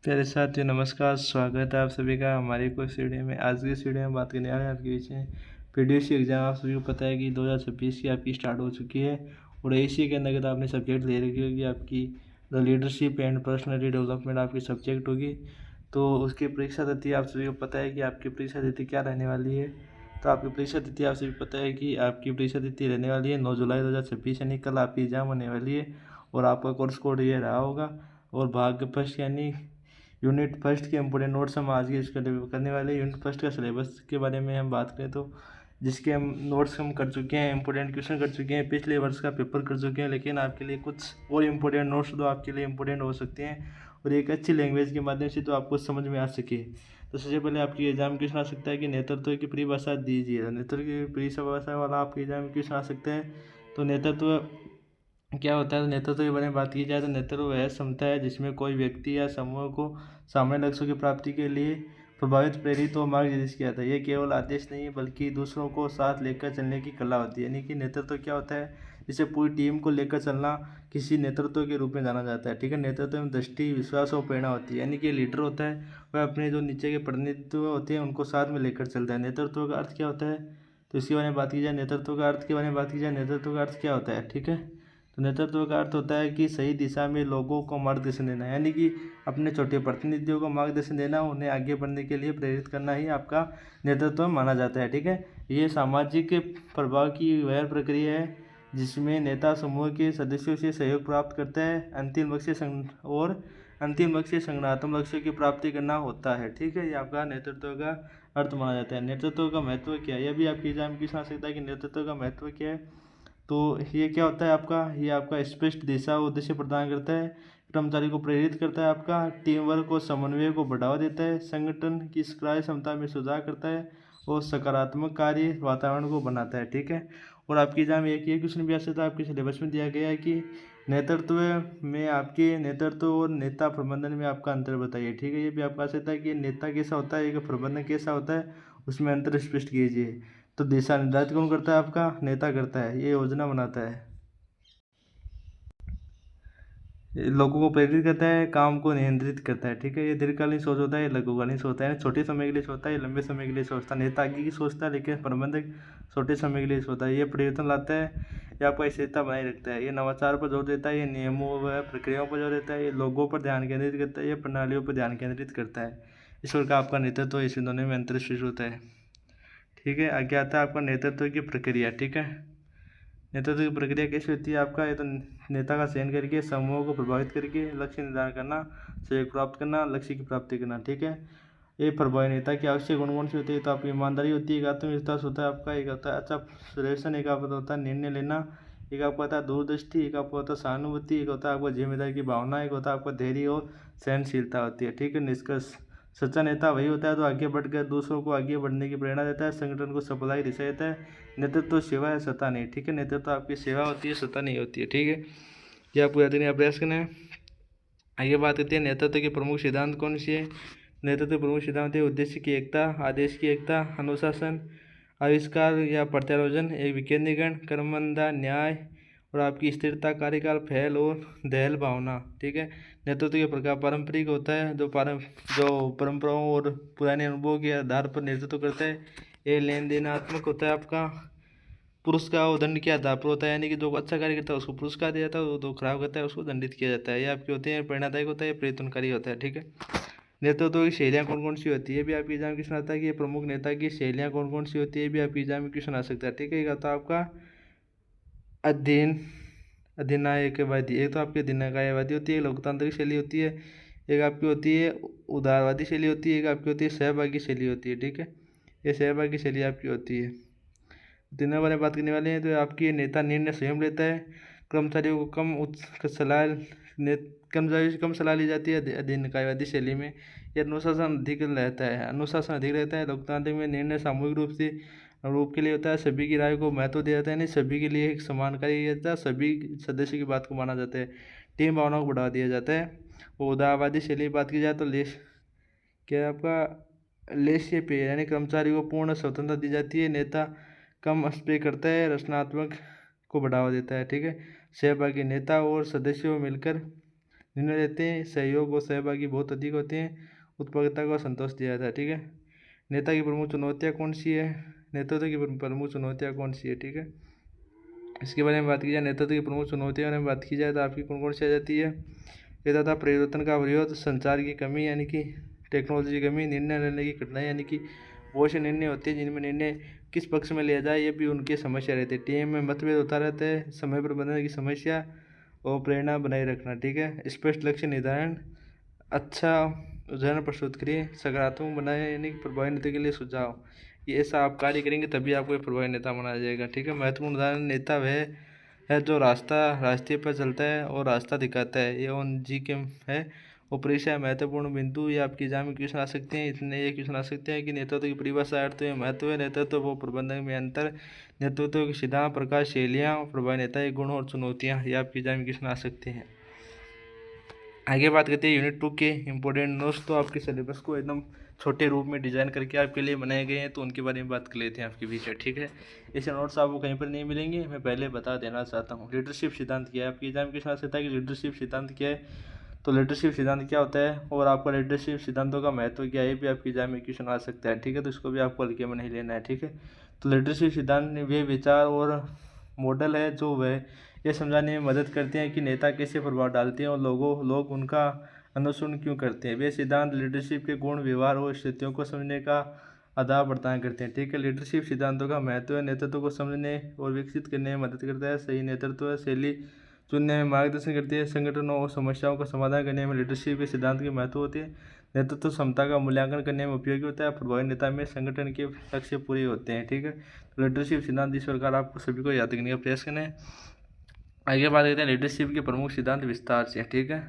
प्यारे साथियों, नमस्कार। स्वागत है आप सभी का हमारी कोई वीडियो में। आज की इस वीडियो में बात करने वाले हैं आपके विषय पीडीएससी एग्ज़ाम। आप सभी को पता है कि 2026 की आपकी स्टार्ट हो चुकी है और इसी के अंतर्गत आपने सब्जेक्ट ले रखी होगी आपकी लीडरशिप एंड पर्सनैलिटी डेवलपमेंट आपकी सब्जेक्ट होगी। तो उसकी परीक्षा तिथि आप सभी को पता है कि आपकी परीक्षा तिथि क्या रहने वाली है। तो आपकी परीक्षा तिथि आप सभी को पता है कि आपकी परीक्षा तिथि रहने वाली है 9 जुलाई 2026, यानी कल आपकी एग्ज़ाम होने वाली है। और आपका कोर्स कोड ये रहा होगा। और भाग फर्स्ट यानी यूनिट फर्स्ट के इंपोर्टेंट नोट्स हम आज के करने वाले। यूनिट फर्स्ट का सिलेबस के बारे में हम बात करें तो जिसके हम नोट्स हम कर चुके हैं, इंपोर्टेंट क्वेश्चन कर चुके हैं, पिछले वर्ष का पेपर कर चुके हैं, लेकिन आपके लिए कुछ और इंपोर्टेंट नोट्स तो आपके लिए इंपोर्टेंट हो सकते हैं और एक अच्छी लैंग्वेज के माध्यम से तो आपको समझ में आ सके। तो सबसे पहले आपकी एग्जाम क्वेश्चन आ सकता है कि नेतृत्व की परिभाषा दीजिए। नेतृत्व की परिभाषा वाला आपके एग्जाम क्वेश्चन आ सकता है। तो नेतृत्व क्या होता है? तो नेतृत्व के बारे में बात की जाए तो नेतृत्व वह क्षमता है जिसमें कोई व्यक्ति या समूह को सामान्य लक्ष्यों की प्राप्ति के लिए प्रभावित, प्रेरित और मार्गदर्शित किया था। यह केवल आदेश नहीं है बल्कि दूसरों को साथ लेकर चलने की कला होती है। यानी कि नेतृत्व क्या होता है? जिसे पूरी टीम को लेकर चलना किसी नेतृत्व के रूप में जाना जाता है। ठीक है। नेतृत्व में दृष्टि, विश्वास और प्रेरणा होती है। यानी कि लीडर होता है वह अपने जो नीचे के प्रतिनिधित्व होते हैं उनको साथ में लेकर चलता है। नेतृत्व का अर्थ क्या होता है? तो इसके बारे में बात की जाए, नेतृत्व का अर्थ के बारे में बात की जाए, नेतृत्व का अर्थ क्या होता है? ठीक है। तो नेतृत्व का अर्थ होता है कि सही दिशा में लोगों को मार्गदर्शन देना, यानी कि अपने छोटे प्रतिनिधियों को मार्गदर्शन देना, उन्हें आगे बढ़ने के लिए प्रेरित करना ही आपका नेतृत्व माना जाता है। ठीक है। ये सामाजिक प्रभाव की वह प्रक्रिया है जिसमें नेता समूह के सदस्यों से सहयोग प्राप्त करता है, अंतिम लक्ष्य संगठनात्मक लक्ष्यों की प्राप्ति करना होता है। ठीक है। ये आपका नेतृत्व का अर्थ माना जाता है। नेतृत्व का महत्व क्या है? यह भी आपके एग्जाम की आ सकता है कि नेतृत्व का महत्व क्या है। तो ये क्या होता है आपका? ये आपका स्पष्ट दिशा और उद्देश्य प्रदान करता है, कर्मचारी को प्रेरित करता है, आपका टीम वर्क और समन्वय को बढ़ावा देता है, संगठन की कार्य क्षमता में सुधार करता है और सकारात्मक कार्य वातावरण को बनाता है। ठीक है। और आपकी एग्जाम एक ये क्वेश्चन भी आ सकता है, आपके सिलेबस में दिया गया है कि नेतृत्व में आपके नेतृत्व और नेता प्रबंधन में आपका अंतर बताइए। ठीक है। ये भी आपका आ सकता है कि नेता कैसा होता है, एक प्रबंधन कैसा होता है, उसमें अंतर स्पष्ट कीजिए। तो दिशा निर्धारित कौन करता है? आपका नेता करता है, ये योजना बनाता है, लोगों को प्रेरित करता है, काम को नियंत्रित करता है। ठीक है। ये दीर्घकालीन सोच होता है, ये लघुकालीन सोचता है। छोटे समय के लिए सोचता है, ये लंबे समय के लिए सोचता है। नेता आगे की सोचता है लेकिन प्रबंधक छोटे समय के लिए सोचता है। ये परिवर्तन लाता है, ये आपका स्थिरता बनाए रखता है, ये नवाचार पर जोर देता है, ये नियमों व प्रक्रियाओं पर जोर देता है, ये लोगों पर ध्यान केंद्रित करता है, ये प्रणालियों पर ध्यान केंद्रित करता है। इस प्रकार आपका नेतृत्व इस दोनों में अंतर स्पष्ट होता है। ठीक है। आगे आता है आपका नेतृत्व की प्रक्रिया। ठीक है। नेतृत्व की प्रक्रिया कैसी होती है आपका? ये तो नेता का चयन करके समूह को प्रभावित करके लक्ष्य निर्धारण करना, सहयोग प्राप्त करना, लक्ष्य की प्राप्ति करना। ठीक है। ये प्रभावी नेता की आवश्यक गुण कौन सी होती है? तो आपकी ईमानदारी होती है, एक आत्मविश्वास होता है आपका, एक होता है अच्छा सजेशन, एक आपका होता है निर्णय लेना, एक आपका होता है दूरदृष्टि, एक आपका होता है सहानुभूति, एक होता है आपका जिम्मेदारी की भावना, एक होता है आपका धैर्य और सहनशीलता होती है। ठीक है। निष्कर्ष, सच्चा नेता वही होता है जो आगे बढ़कर दूसरों को आगे बढ़ने की प्रेरणा देता है, संगठन को सफलता की दिशा देता है। नेतृत्व सेवा है, सत्ता नहीं। ठीक है। नेतृत्व आपकी सेवा होती है, सत्ता नहीं होती है। ठीक है। ये आपको याद करने का प्रयास करना है। आगे बात करते हैं नेतृत्व के प्रमुख सिद्धांत कौन से है। नेतृत्व के प्रमुख सिद्धांत है उद्देश्य की एकता, आदेश की एकता, अनुशासन, आविष्कार या प्रत्यारोजन, एक विकेंद्रीकरण, कर्मंदा, न्याय और आपकी स्थिरता, कार्यकाल, फैल और दयाल भावना। ठीक है। नेतृत्व के प्रकार पारंपरिक होता है जो परंपराओं और पुराने अनुभवों के आधार पर नेतृत्व करता है। ये लेन देनात्मक होता है आपका, पुरस्कार और दंड के आधार पर होता है, यानी कि जो अच्छा कार्य करता है उसको पुरस्कार दिया जाता है, जो खराब करता है उसको दंडित किया जाता है। ये आपके होते हैं प्रेरणादायक होता है, प्रेरणाकारी होता है। ठीक है। नेतृत्व की शैलियाँ कौन कौन सी होती है, भी आपकी एग्जाम क्वेश्चन आता है कि प्रमुख नेता की शैलियाँ कौन कौन सी होती है, भी आपकी एग्जाम में क्वेश्चन आ सकता है। ठीक है। एक आता है आपका अध्ययन अधिनायकवादी, एक तो आपकी अधिनायकवादी होती है, लोकतांत्रिक शैली होती है, एक आपकी होती है उदारवादी शैली होती है, एक आपकी होती है सहभागी शैली होती है। ठीक है। ये सहभागी शैली आपकी होती है। तीनों बारे में बात करने वाले हैं। तो आपकी नेता निर्णय स्वयं लेता है, कर्मचारियों को कम उच्च सलाह ने कर्मचारियों से कम सलाह ली जाती है अधिनायकवादी शैली में। यह अनुशासन अधिक रहता है। लोकतांत्रिक में निर्णय सामूहिक रूप के लिए होता है, सभी की राय को महत्व दिया जाता है, नहीं सभी के लिए एक समान कार्य किया जाता है, सभी सदस्यों की बात को माना जाता है, टीम भावनाओं को बढ़ावा दिया जाता है। और उदारवादी शैली की बात की जाए तो क्या है आपका लेस्य पे, यानी कर्मचारी को पूर्ण स्वतंत्रता दी जाती है, नेता कम स्प्रे करता है, रचनात्मक को बढ़ावा देता है। ठीक है। सहभागी, नेता और सदस्यों मिलकर निर्णय लेते हैं, सहयोग और सहभागी बहुत अधिक होते हैं, उत्पादकता को संतोष दिया जाता है। ठीक है, नेता की प्रमुख चुनौतियाँ कौन सी है, नेतृत्व की प्रमुख चुनौतियाँ कौन सी है। ठीक है, इसके बारे में बात की जाए, नेतृत्व की प्रमुख चुनौतियों के बारे में बात की जाए तो आपकी कौन कौन सी आ जाती है। ये तथा परिवर्तन का विरोध, संचार की कमी यानी कि टेक्नोलॉजी की कमी, निर्णय लेने की कठिनाई यानी कि बहुत से निर्णय होते हैं जिनमें निर्णय किस पक्ष में लिया जाए ये भी उनकी समस्या रहती है। टीम में मतभेद होता रहता है, समय प्रबंधन की समस्या और प्रेरणा बनाए रखना। ठीक है, स्पष्ट लक्ष्य निर्धारण, अच्छा उदाहरण प्रस्तुत करिए, सकारात्मक बनाए यानी कि प्रभावी नेता के लिए सुझाव। ये ऐसा आप कार्य करेंगे तभी आपको एक प्रभावी नेता बनाया जाएगा। ठीक है, महत्वपूर्ण उदाहरण, नेता वह है जो रास्ते पर चलता है और रास्ता दिखाता है, ये उन जी के है। उपरिशा महत्वपूर्ण बिंदु, ये आपके एग्जाम में क्वेश्चन आ सकते हैं। इतने ये क्वेश्चन आ सकते हैं कि नेतृत्व की परिभाषा, अर्थ में महत्व है, नेतृत्व वो प्रबंधन में अंतर, नेतृत्व के सिद्धांत, प्रकाश, शैलियाँ, प्रभावी नेता के गुण और चुनौतियाँ, ये आपके एग्जाम में क्वेश्चन आ सकते हैं। आगे बात करते हैं यूनिट 2 के इंपॉर्टेंट नोट्स। तो आपके सिलेबस को एकदम छोटे रूप में डिज़ाइन करके आपके लिए बनाए गए हैं, तो उनके बारे में बात कर लेते हैं आपके बीच में। ठीक है, ऐसे नोट्स आपको कहीं पर नहीं मिलेंगे, मैं पहले बता देना चाहता हूँ। लीडरशिप सिद्धांत क्या है, आपके एग्जाम के साथ सकता है कि लीडरशिप सिद्धांत क्या है। तो लीडरशिप सिद्धांत क्या होता है और आपका लीडरशिप सिद्धांतों का महत्व क्या है, ये भी आपके एग्जाम में क्वेश्चन आ सकता है। ठीक है, तो इसको भी आपको हल्के में नहीं लेना है। ठीक है, तो लीडरशिप सिद्धांत वे विचार और मॉडल है जो वह ये समझाने में मदद करते हैं कि नेता कैसे प्रभाव डालते हैं और लोग उनका अनुसरण क्यों करते हैं। वे सिद्धांत लीडरशिप के गुण, व्यवहार और स्थितियों को समझने का आधार प्रदान करते हैं। ठीक है, लीडरशिप सिद्धांतों का महत्व है, नेतृत्व को समझने और विकसित करने में मदद करता है, सही नेतृत्व शैली चुनने में मार्गदर्शन करती है, संगठनों और समस्याओं का समाधान करने में लीडरशिप के सिद्धांत के महत्व होते हैं, नेतृत्व क्षमता का मूल्यांकन करने में उपयोगी होता है, प्रभावी नेता में संगठन के लक्ष्य पूरे होते हैं। ठीक है, तो लीडरशिप सिद्धांत इस प्रकार आपको सभी को याद करने का प्रयास करना है। आगे बात करते हैं लीडरशिप के प्रमुख सिद्धांत विस्तार से। ठीक है,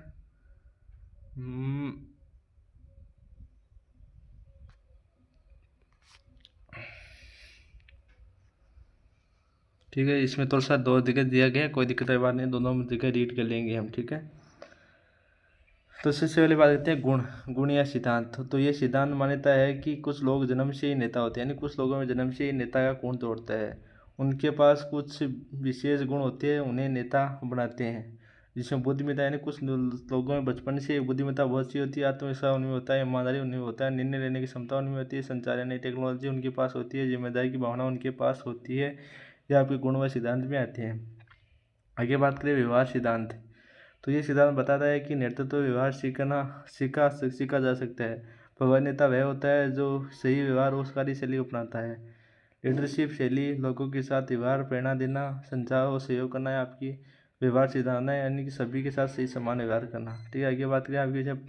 ठीक है, इसमें थोड़ा सा दो दिक्कत दिया गया है, कोई दिक्कत की बात नहीं, दोनों दिक्कत रीड कर लेंगे हम। ठीक है, तो सबसे पहले बात करते हैं गुण या सिद्धांत। तो ये सिद्धांत मान्यता है कि कुछ लोग जन्म से ही नेता होते हैं, यानी कुछ लोगों में जन्म से ही नेता का गुण तोड़ता है, उनके पास कुछ विशेष गुण होते हैं, उन्हें नेता बनाते हैं। जिसमें बुद्धिमत्ता, यानी कुछ लोगों में बचपन से बुद्धिमत्ता बहुत सी होती है, आत्मविश्वास उनमें होता है, ईमानदारी उनमें होता है, निर्णय लेने की क्षमता उनमें होती है, संचार यानी टेक्नोलॉजी उनके पास होती है, जिम्मेदारी की भावना उनके पास होती है। ये आपके गुण व सिद्धांत में आते हैं। आगे बात करें व्यवहार सिद्धांत। तो ये सिद्धांत बताता है कि नेतृत्व व्यवहार सीखा जा सकता है। प्रभावी नेता वह होता है जो सही व्यवहार और कार्यशैली अपनाता है। लीडरशिप शैली, लोगों के साथ व्यवहार, प्रेरणा देना, संचार और सहयोग करना है आपकी व्यवहार सिद्धांत है, यानी कि सभी के साथ सही समान व्यवहार करना। ठीक है, आगे बात करें आपकी जब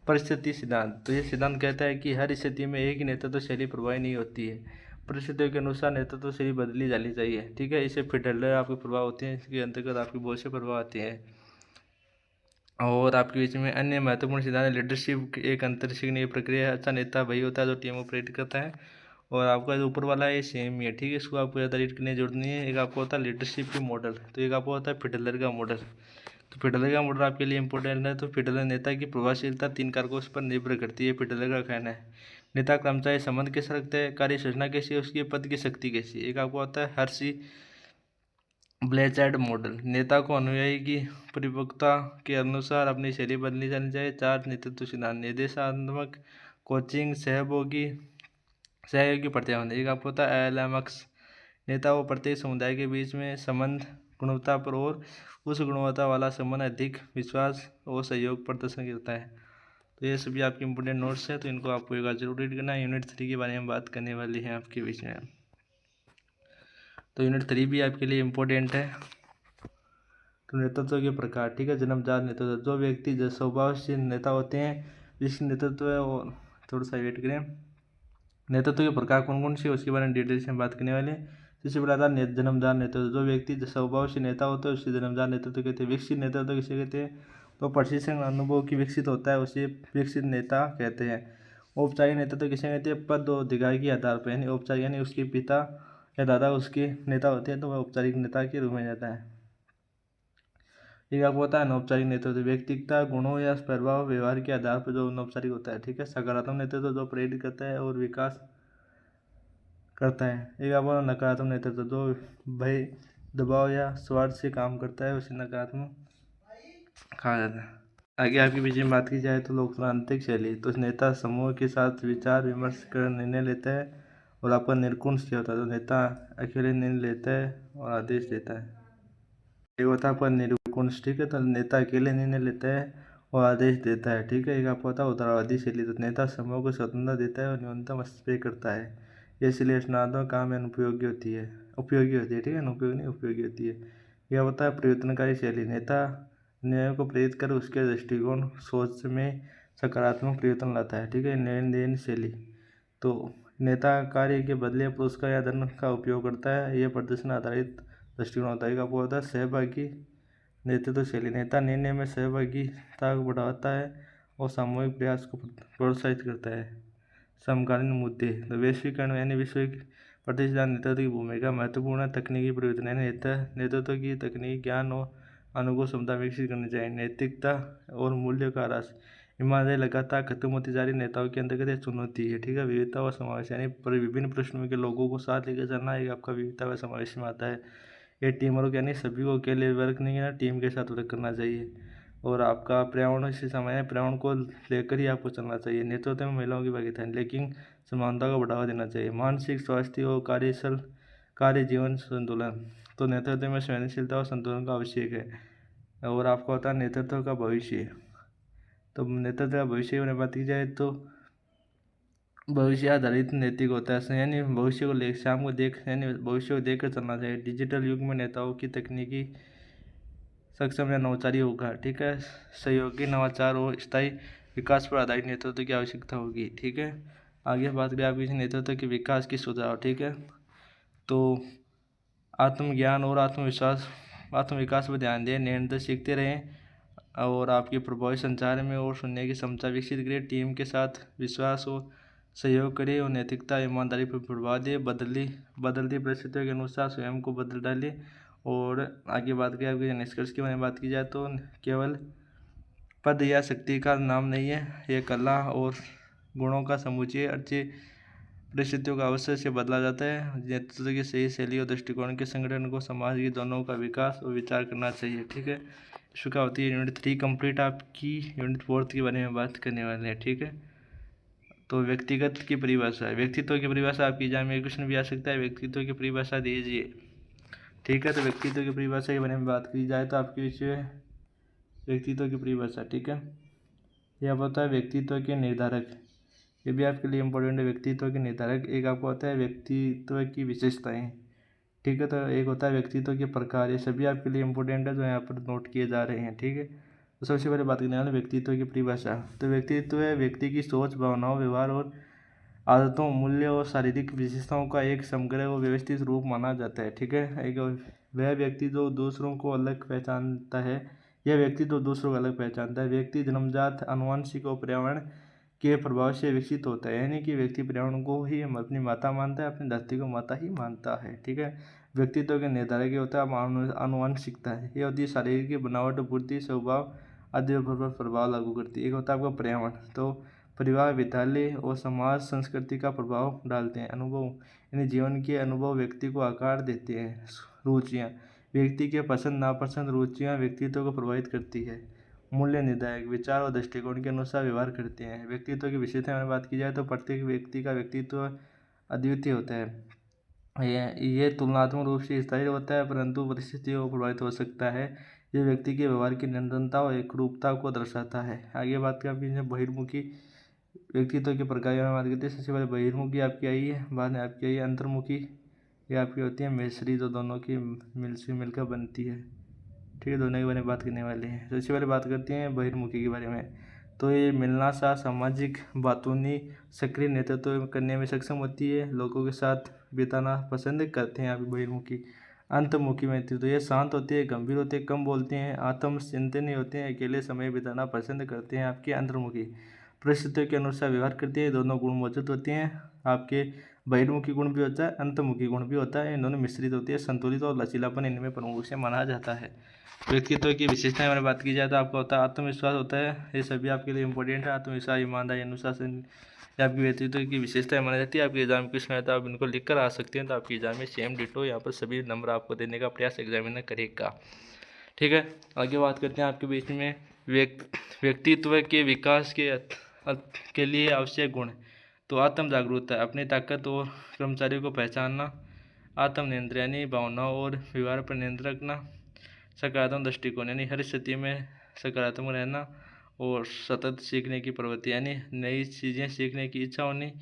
परिस्थिति सिद्धांत। तो ये सिद्धांत कहता है कि हर स्थिति में एक ही नेतृत्व शैली प्रभावी नहीं होती है, परिस्थितियों के अनुसार नेतृत्व शैली बदली जानी चाहिए। ठीक है, इससे फिर डर आपके प्रभाव होते हैं, इसके अंतर्गत आपके बहुत से प्रभाव आते हैं। और आपके बीच में अन्य महत्वपूर्ण सिद्धांत, लीडरशिप एक अंतर सीखने की प्रक्रिया है, अच्छा नेता वही होता है जो टीम ऑपरेट करता है। और आपका जो ऊपर वाला है सेम ही है। ठीक है, इसको आपको ज़्यादा रीड करने की जरूरत नहीं है। एक आपको होता है लीडरशिप के मॉडल, तो एक आपको होता है फिडलर का मॉडल। तो फिडलर का मॉडल आपके लिए इंपॉर्टेंट है। तो फिडलर नेता की प्रभावशीलता 3 कारकों पर निर्भर करती है, फिडलर का कहना है। नेता कर्मचारी संबंध कैसे रखते हैं, कार्य सूचना कैसी है, उसकी पद की शक्ति कैसी है। एक आपको होता है हर्षी ब्लेचर्ड मॉडल, नेता को अनुयायी की परिपक्वता के अनुसार अपनी शैली बदलनी जानी चाहिए। 4 नेतृत्व सिद्धांत, निर्देशात्मक कोचिंग, सहयोगी प्रतिबंध। एक आपको होता है LMX, नेता व प्रत्येक समुदाय के बीच में संबंध गुणवत्ता पर और उस गुणवत्ता वाला संबंध अधिक विश्वास और सहयोग प्रदर्शन करता है। तो ये सभी आपके इंपोर्टेंट नोट्स हैं, तो इनको आपको एक बार जरूर रीड करना है। यूनिट 3 के बारे में बात करने वाली है आपके बीच में, तो यूनिट 3 भी आपके लिए इम्पोर्टेंट है। तो नेतृत्व के प्रकार। ठीक है, जन्मजात नेतृत्व, जो व्यक्ति जो स्वभावशील नेता होते हैं जिसकी नेतृत्व है वो, थोड़ा सा वेट करें। नेतृत्व के प्रकार कौन कौन से, उसके बारे में डिटेल से हम बात करने वाले हैं। जिससे बता जन्मजात नेतृत्व, जो व्यक्ति स्वभावशील नेता होता है उसे जन्मजात नेतृत्व कहते हैं। विकसित नेतृत्व किसे कहते हैं, तो प्रशिक्षण अनुभव की विकसित होता है उसे विकसित नेता कहते हैं। औपचारिक नेतृत्व किसे कहते हैं, पद और अधिकार के आधार पर, यानी औपचारिक यानी उसके पिता या दादा उसके नेता होते हैं तो वह औपचारिक नेता के रूप में जाता है। एक आपको होता है अनौपचारिक नेतृत्व, व्यक्तिगत गुणों या प्रभाव व्यवहार के आधार पर जो अनौपचारिक होता है। ठीक है, सकारात्मक नेतृत्व जो प्रेरित करता है और विकास करता है। एक आपको नकारात्मक नेतृत्व जो भय, दबाव या स्वार्थ से काम करता है उसे नकारात्मक कहा जाता है। आगे आपके विषय में बात की जाए तो लोकतांत्रिक शैली, तो नेता समूह के साथ विचार विमर्श कर निर्णय लेता है और आपका निरंकुश क्या होता है, तो नेता अकेले निर्णय लेता है और आदेश देता है। एक होता है आपका निरंकुश, ठीक है, तो नेता अकेले निर्णय लेता है और आदेश देता है, ठीक है। एक आपको होता है उत्तरवादी शैली, तो नेता समूह को स्वतंत्रता देता है और न्यूनतम हस्तक्षेप करता है। ये इसलिए रचनात्मक काम में अनुपयोगी होती है, ठीक है, अनुपयोगी नहीं उपयोगी होती है। यह होता है परिवर्तनकारी शैली, नेता निर्णय को प्रेरित कर उसके दृष्टिकोण सोच में सकारात्मक परिवर्तन लाता है, ठीक है। निर्णय देन शैली, तो नेता कार्य के बदले पुरस्कार या धन का उपयोग करता है, यह प्रदर्शन आधारित दृष्टिकोण होता है। आपको होता है सहभागी नेतृत्व शैली, नेता निर्णय में सहभागिता को बढ़ाता है और सामूहिक प्रयास को प्रोत्साहित करता है। समकालीन मुद्दे, तो वैश्वीकरण यानी विश्व प्रतिष्ठान नेतृत्व की भूमिका महत्वपूर्ण है। तकनीकी परिवर्तन यानी नेतृत्व की तकनीकी ज्ञान और अनुकूल क्षमता विकसित करनी चाहिए। नैतिकता और मूल्य का ह्रास, ईमानदारी लगातार खत्म होती जा रही नेताओं के अंतर्गत एक चुनौती है, ठीक है। विविधता और समावेश यानी विभिन्न पृष्ठभूमि के लोगों को साथ लेकर चलना एक आपका विविधता व समावेश में आता है। ये टीम वर्क यानी सभी को अकेले वर्क नहीं करना, टीम के साथ वर्क करना चाहिए। और आपका पर्यावरण से समय पर्यावरण को लेकर ही आपको चलना चाहिए। नेतृत्व में महिलाओं की भागीदारी, लेकिन समानता को बढ़ावा देना चाहिए। मानसिक स्वास्थ्य और कार्य जीवन संतुलन, तो नेतृत्व में संवेदनशीलता और संतुलन का आवश्यक है। और आपको होता है नेतृत्व का भविष्य, तो नेतृत्व का भविष्य में बात की जाए तो भविष्य आधारित नैतिक होता है, यानी भविष्य को ले शाम को देख यानी भविष्य को देखकर चलना चाहिए। डिजिटल युग में नेताओं की तकनीकी सक्षम या नवाचारी होगा, ठीक है। सहयोगी नवाचार और स्थायी विकास पर आधारित नेतृत्व की आवश्यकता होगी, ठीक है। आगे बात करें आपकी नेतृत्व के विकास की सुझाव, ठीक है। तो आत्मज्ञान और आत्मविकास पर ध्यान दें, निरंतर सीखते रहें और आपके प्रभावी संचार में और सुनने की क्षमता विकसित करें। टीम के साथ विश्वास और सहयोग करें और नैतिकता ईमानदारी पर प्रभाव दें। बदलती परिस्थितियों के अनुसार स्वयं को बदल डालें। और आगे बात करें आपके निष्कर्ष के बारे में बात की जाए तो केवल पद या शक्ति का नाम नहीं है, ये कला और गुणों का समुच्चय अच्छी परिस्थितियों का अवसर से बदला जाता है। नेतृत्व की सही शैली और दृष्टिकोण के संगठन को समाज की दोनों का विकास और विचार करना चाहिए, ठीक है। इसको क्या होती है यूनिट 3 कंप्लीट। आपकी यूनिट 4 के बारे में बात करने वाले हैं, ठीक है। तो व्यक्तिगत की परिभाषा, व्यक्तित्व की परिभाषा आपकी एग्जाम में क्वेश्चन भी आ सकता है, व्यक्तित्व की परिभाषा दीजिए, ठीक है। तो व्यक्तित्व की परिभाषा के बारे में बात की जाए तो आपके विषय व्यक्तित्व की परिभाषा, ठीक है। यह होता है व्यक्तित्व के निर्धारक, ये भी आपके लिए इम्पोर्टेंट है। व्यक्तित्व के निर्धारक, एक आपको होता है व्यक्तित्व की विशेषताएं, ठीक है। तो एक होता है व्यक्तित्व के प्रकार, ये सभी आपके लिए इम्पोर्टेंट है जो यहाँ पर नोट किए जा रहे हैं, ठीक है। तो सबसे पहले बात करने वाले व्यक्तित्व की परिभाषा। तो व्यक्तित्व है व्यक्ति की सोच, भावनाओं, व्यवहार और आदतों, मूल्य और शारीरिक विशेषताओं का एक समग्र और व्यवस्थित रूप माना जाता है, ठीक है। एक वह व्यक्ति जो दूसरों को अलग पहचानता है, यह व्यक्ति जो दूसरों को अलग पहचानता है। व्यक्ति जन्मजात, आनुवंशिक और पर्यावरण के प्रभाव से विकसित होता है, यानी कि व्यक्ति पर्यावरण को ही अपनी माता मानता है, अपनी धरती को माता ही मानता है, ठीक है। व्यक्तित्व के निर्धारक होता है आनुवंशिकता है, ये होती है शारीरिक बनावट, बुद्धि, स्वभाव आदि पर प्रभाव लागू करती है। एक होता है आपका पर्यावरण, तो परिवार, विद्यालय और समाज संस्कृति का प्रभाव डालते हैं। अनुभव यानी जीवन के अनुभव व्यक्ति को आकार देते हैं। रुचियाँ, व्यक्ति के पसंद नापसंद रुचियाँ व्यक्तित्व को प्रभावित करती है। मूल्य निर्धारक, विचार और दृष्टिकोण के अनुसार व्यवहार करते हैं। व्यक्तित्व की विशेषता में बात की जाए तो प्रत्येक व्यक्ति का व्यक्तित्व अद्वितीय होता है। ये तुलनात्मक रूप से स्थायी होता है, परंतु परिस्थितियों को प्रभावित हो सकता है। ये व्यक्ति के व्यवहार की निरंतरता और एकरूपता को दर्शाता है। आगे बात करें बहिर्मुखी व्यक्तित्व के प्रकार में बात करते हैं। सबसे पहले बहिर्मुखी आपकी आई है, बाद में आपकी आई है अंतर्मुखी, ये आपकी होती है मिश्री, जो दोनों की मिलकर बनती है, ठीक है। दोनों के बारे में बात करने वाले हैं। सबसे पहले बात करते हैं बहिर्मुखी के बारे में। तो ये मिलनासार, सामाजिक, बातूनी, सक्रिय नेतृत्व करने में सक्षम होती है, लोगों के साथ बिताना पसंद करते हैं आप बहिर्मुखी। अंतर्मुखी व्यक्तित्व, ये शांत होते हैं, गंभीर होते हैं, कम बोलते हैं, आत्मचिंतनी होते हैं, अकेले समय बिताना पसंद करते हैं आपके अंतर्मुखी। परिस्थितियों के अनुसार व्यवहार करते हैं, दोनों गुण मौजूद होते हैं आपके। बहिर्मुखी गुण भी होता है, अंतर्मुखी गुण भी होता है, इन दोनों मिश्रित होती है। संतुलित और लचीलापन इनमें प्रमुख से माना जाता है। व्यक्तित्व की विशेषताएं में बात की जाए तो आपका होता है आत्मविश्वास होता है, ये सभी आपके लिए इंपॉर्टेंट है। आत्मविश्वास, ईमानदारी, अनुशासन, ये आपकी व्यक्तित्व की विशेषताएं मानी जाती है। आपके एग्जाम क्वेश्चन है तो आप इनको लिख कर आ सकते हैं, तो आपकी एग्जाम में सेम डिटो यहाँ पर सभी नंबर आपको देने का प्रयास एग्जामिनर करेगा। ठीक है। आगे बात करते हैं आपके बीच में व्यक्तित्व के विकास के लिए आवश्यक गुण। तो आत्म जागरूकता, अपनी ताकत और कर्मचारियों को पहचानना, आत्म नियंत्रण यानी भावनाओं और व्यवहार पर नियंत्रण रखना, सकारात्मक दृष्टिकोण यानी हर स्थिति में सकारात्मक रहना, और सतत सीखने की प्रवृत्ति यानी नई चीज़ें सीखने की इच्छा होनी,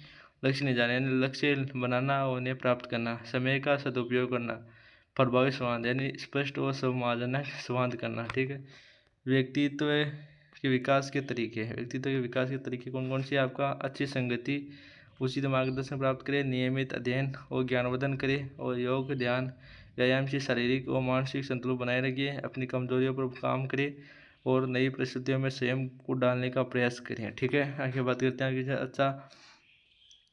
लक्ष्य नहीं जाने यानी लक्ष्य बनाना और उन्हें प्राप्त करना, समय का सदुपयोग करना, प्रभावी संवाद यानी स्पष्ट और सम्मानजनक संवाद करना। ठीक है। व्यक्तित्व के विकास के तरीके, व्यक्तित्व के विकास के तरीके कौन कौन से? आपका अच्छी संगति, उचित मार्गदर्शन प्राप्त करें, नियमित अध्ययन और ज्ञानवर्धन करें, और योग, ध्यान, व्यायाम से शारीरिक और मानसिक संतुलन बनाए रखिए, अपनी कमजोरियों पर काम करें और नई परिस्थितियों में स्वयं को डालने का प्रयास करें। ठीक है। आगे बात करते हैं कि अच्छा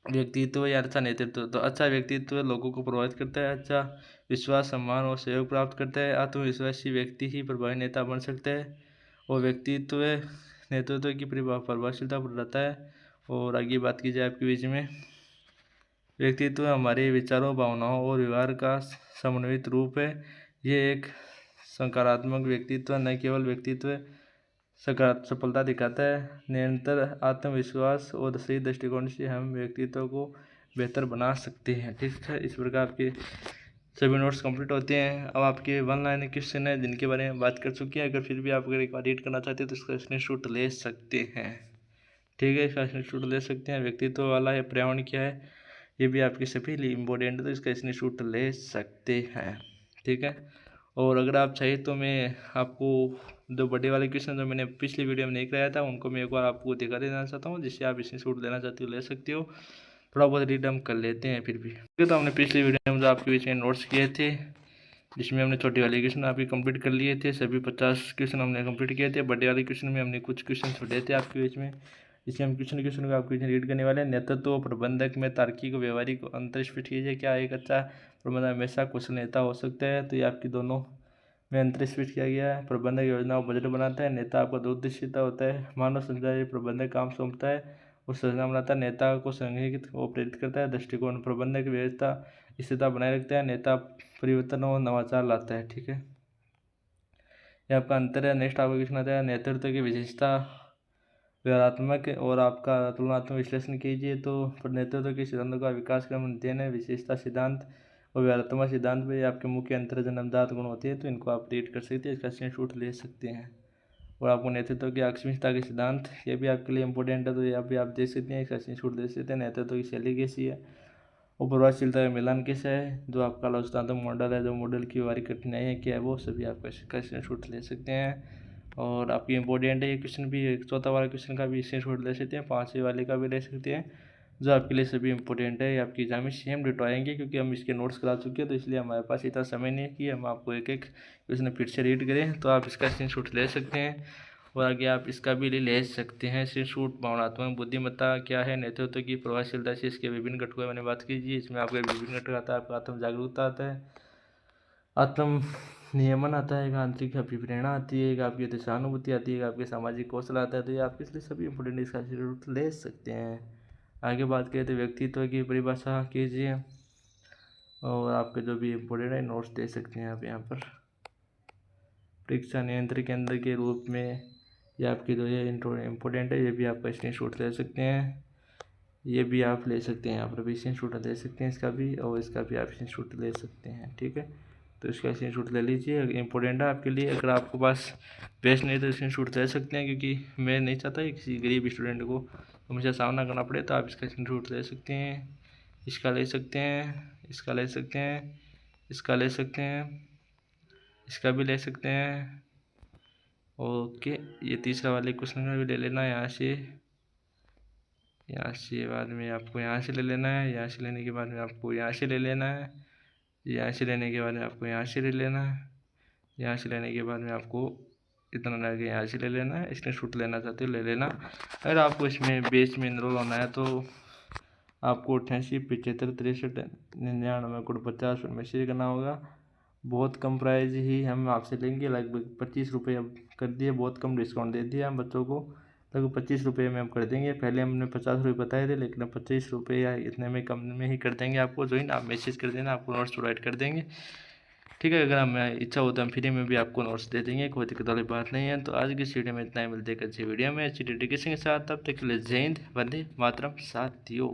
व्यक्तित्व या अच्छा नेतृत्व। तो अच्छा व्यक्तित्व लोगों को प्रभावित करता है, अच्छा विश्वास, सम्मान और सहयोग प्राप्त करता है, आत्मविश्वासी व्यक्ति ही प्रभावी नेता बन सकता है, और व्यक्तित्व नेतृत्व की प्रभावशीलता बढ़ाता है। और आगे बात की जाए आपके बीच में, व्यक्तित्व हमारे विचारों, भावनाओं और व्यवहार का समन्वित रूप है। ये एक सकारात्मक व्यक्तित्व न केवल व्यक्तित्व सफलता दिखाता है, निरंतर आत्मविश्वास और सही दृष्टिकोण से हम व्यक्तित्व को बेहतर बना सकते हैं। ठीक है। इस प्रकार आपके सभी नोट्स कंप्लीट होते हैं। अब आपके वन लाइन क्वेश्चन है जिनके बारे में बात कर चुके हैं। अगर फिर भी आप अगर एक बार रीड करना चाहते हैं तो इसका स्क्रीनशॉट ले सकते हैं। ठीक है, इसका स्क्रीनशॉट ले सकते हैं। व्यक्तित्व वाला है, पर्यावरण क्या है, ये भी आपके सभी लिए इम्पोर्टेंट है, तो इसका स्क्रीनशॉट ले सकते हैं। ठीक है। और अगर आप चाहें तो मैं आपको दो बड़े वाले क्वेश्चन जो मैंने पिछली वीडियो में नहीं कराया था उनको मैं एक बार आपको दिखा देना चाहता हूँ, जिससे आप स्क्रीनशॉट लेना चाहते हो ले सकते हो। थोड़ा बहुत रीड हम कर लेते हैं फिर भी। तो हमने पिछली वीडियो में जो आपके बीच में नोट्स किए थे, जिसमें हमने छोटे वाले क्वेश्चन आपके कंप्लीट कर लिए थे, सभी 50 क्वेश्चन हमने कंप्लीट किए थे। बड़े वाले क्वेश्चन में हमने कुछ क्वेश्चन छोड़े थे आपके बीच में, जिसमें हम क्वेश्चन को आपके बीच रीड करने वाले हैं। नेतृत्व प्रबंधक में तार्किक, व्यवहारिक, अंतर स्पष्ट कीजिए। क्या एक अच्छा प्रबंधक हमेशा कुशल नेता हो सकता है? तो ये आपकी दोनों में अंतर स्पष्ट किया गया है। प्रबंधक योजना और बजट बनाता है, नेता आपका दूरदर्शिता होता है। मानव संचार प्रबंधक काम सौंपता है और योजना बनाता है, नेता को संगठित और प्रेरित करता है। दृष्टिकोण प्रबंधक व्यवस्था स्थिरता बनाए रखता है, नेता परिवर्तन और नवाचार लाता है। ठीक है, यह आपका अंतर है। नेक्स्ट आपका क्वेश्चन आता है, नेतृत्व की विशेषता व्यवहारात्मक और आपका तुलनात्मक विश्लेषण कीजिए। तो नेतृत्व के सिद्धांतों का विकास क्रम अध्ययन है। विशेषता सिद्धांत और व्यवहारात्मक सिद्धांत में आपके मुख्य अंतर जन्मजात गुण होते हैं, तो इनको आप रीड कर सकते हैं, इसका स्क्रीनशॉट ले सकते हैं। और आपको नेतृत्व की आकस्मिकता के सिद्धांत, ये भी आपके लिए इंपॉर्टेंट है, तो ये भी आप देख सकते हैं, इसका स्क्रीनशॉट दे सकते हैं। नेतृत्व की शैली कैसी है और प्रभावशीलता का मिलान कैसा है, जो आपका आलोचनात्मक मॉडल है, जो मॉडल की व्यवहारिक कठिनाइयाँ क्या है, वो सभी आप इसका स्क्रीनशॉट ले सकते हैं। और आपकी इंपॉर्टेंट है ये क्वेश्चन भी, चौथा वाला क्वेश्चन का भी स्क्रीनशॉट ले सकते हैं, पाँचवें वाले का भी ले सकते हैं, जो आपके लिए सभी इंपॉर्टेंट है। ये आपकी एग्जाम में सेम डेट आएंगे, क्योंकि हम इसके नोट्स करा चुके हैं, तो इसलिए हमारे पास इतना समय नहीं है कि हम आपको एक एक क्वेश्चन फिर से रीड करें। तो आप इसका स्क्रीनशॉट ले सकते हैं और आगे आप इसका भी ले सकते हैं स्क्रीनशॉट। भावनात्मक बुद्धिमत्ता क्या है, नेतृत्व की प्रभावशीलता से इसके विभिन्न घटकों मैंने बात कीजिए। इसमें आपका विभिन्न घटक आता है, आपका आत्म जागरूकता आता है, आत्म नियमन आता है, एक आंतरिक अभिप्रेरणा आती है, एक आपकी सहानुभूति आती है, एक आपके सामाजिक कौशल आता है। तो ये आपके लिए सभी इंपोर्टेंट इसका स्क्रीनशॉट ले सकते हैं। आगे बात करें तो व्यक्तित्व की परिभाषा कीजिए और आपके जो भी इम्पोर्टेंट है नोट्स दे सकते हैं आप यहाँ पर। परीक्षा नियंत्रण केंद्र के रूप में ये आपकी जो ये इम्पोर्टेंट है, ये भी आपका स्क्रीनशॉट ले सकते हैं, ये भी आप ले सकते हैं, यहाँ पर भी स्क्रीनशॉट ले सकते हैं इसका भी, और इसका भी आप स्क्रीनशॉट ले सकते हैं। ठीक है, तो इसका स्क्रीनशॉट ले लीजिए, इंपॉर्टेंट है आपके लिए। अगर आपके पास बेस्ट नहीं तो स्क्रीनशॉट ले सकते हैं, क्योंकि मैं नहीं चाहता कि किसी गरीब स्टूडेंट को हमेशा सामना करना पड़े, तो आप इसका स्क्रीनशॉट ले सकते हैं, इसका ले सकते हैं, इसका ले सकते हैं, इसका ले सकते हैं, इसका भी ले सकते हैं। ओके, ये तीसरा वाले क्वेश्चन का भी ले लेना है यहाँ से बाद में आपको यहाँ से ले लेना है, यहाँ से लेने के बाद में आपको यहाँ से ले लेना है, यहाँ से लेने के बाद में आपको यहाँ से ले लेना है, यहाँ से लेने के बाद में आपको इतना लगे यहाँ से ले लेना है। स्क्रीनशॉट लेना चाहते हो ले लेना। अगर आपको इसमें बेस में इनरोल होना है तो आपको 88 75 63 99 कोड 50 पर मैसेज करना होगा। बहुत कम प्राइस ही हम आपसे लेंगे, लगभग 25 रुपये अब कर दिए, बहुत कम डिस्काउंट दे दिया हम बच्चों को, लगभग 25 रुपये में हम कर देंगे। पहले हमने 50 रुपये बताए थे, लेकिन अब 25 रुपये या इतने में कम में ही कर देंगे आपको। जो ही आप मैसेज कर देना, आपको नोट्स प्रोवाइड कर देंगे। ठीक है। अगर हमें इच्छा हो तो हम फ्री में भी आपको नोट्स दे देंगे, कोई दिक्कत वाली बात नहीं है। तो आज की इस वीडियो में इतना ही, मिलते हैं अच्छी वीडियो में अच्छी डेडिकेशन के साथ। तब तक के लिए जय हिंद, वंदे मातरम साथियों।